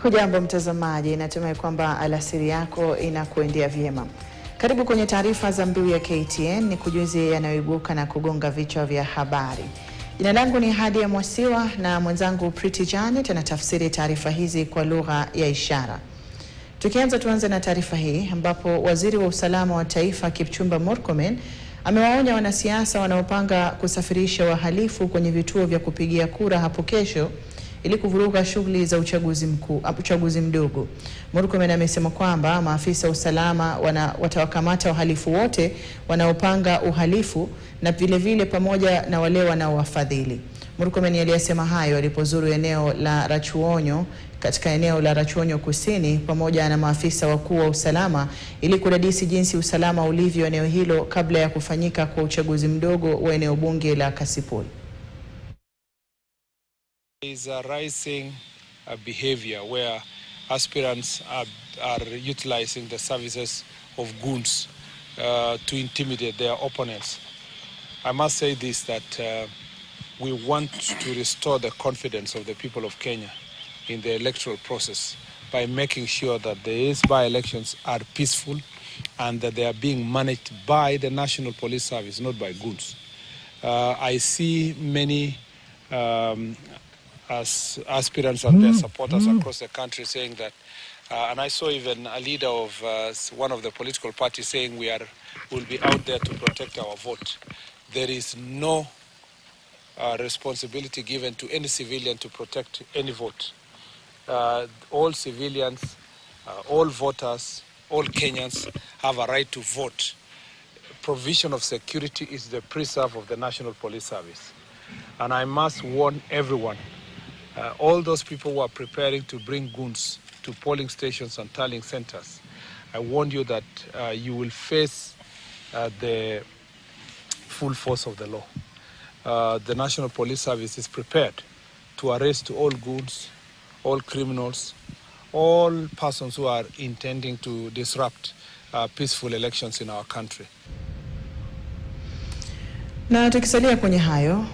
Hujambo mtazamaji, natumai kwamba alasiri yako inakuendea vyema. Karibu kwenye taarifa za mbiu ya KTN, ni kujuzi yanayoibuka na kugonga vichwa vya habari. Jina langu ni Hadi ya Mwasiwa na mwenzangu Pretty Janet anatafsiri taarifa hizi kwa lugha ya ishara. Tuanze na taarifa hii ambapo waziri wa usalama wa taifa Kipchumba Murkomen amewaonya wanasiasa wanaopanga kusafirisha wahalifu kwenye vituo vya kupigia kura hapo kesho ili kuvuruga shughuli za uchaguzi mdogo. Murkomen amesema kwamba maafisa wa usalama watawakamata wahalifu wote wanaopanga uhalifu na vile pamoja na wale wanaowafadhili. Murkomen aliyasema hayo alipozuru eneo la Rachuonyo katika eneo la Rachuonyo Kusini pamoja na maafisa wakuu wa usalama ili kudadisi jinsi usalama ulivyo eneo hilo kabla ya kufanyika kwa uchaguzi mdogo wa eneo bunge la Kasipul. Is a rising behavior where aspirants are utilizing the services of goons to intimidate their opponents. I must say this, that we want to restore the confidence of the people of Kenya in the electoral process by making sure that the by-elections are peaceful and that they are being managed by the National Police Service, not by goons. I see many as aspirants and their supporters across the country saying that, and I saw even a leader of one of the political parties saying will be out there to protect our vote. There is no responsibility given to any civilian to protect any vote. All civilians, all voters, all Kenyans have a right to vote. Provision of security is the preserve of the National Police Service. And I must warn everyone, all those people who are preparing to bring goons to polling stations and tallying centers, I warn you that you will face the full force of the law. The National Police Service is prepared to arrest all goons, all criminals, all persons who are intending to disrupt peaceful elections in our country. Na tukisalia kwenye hayo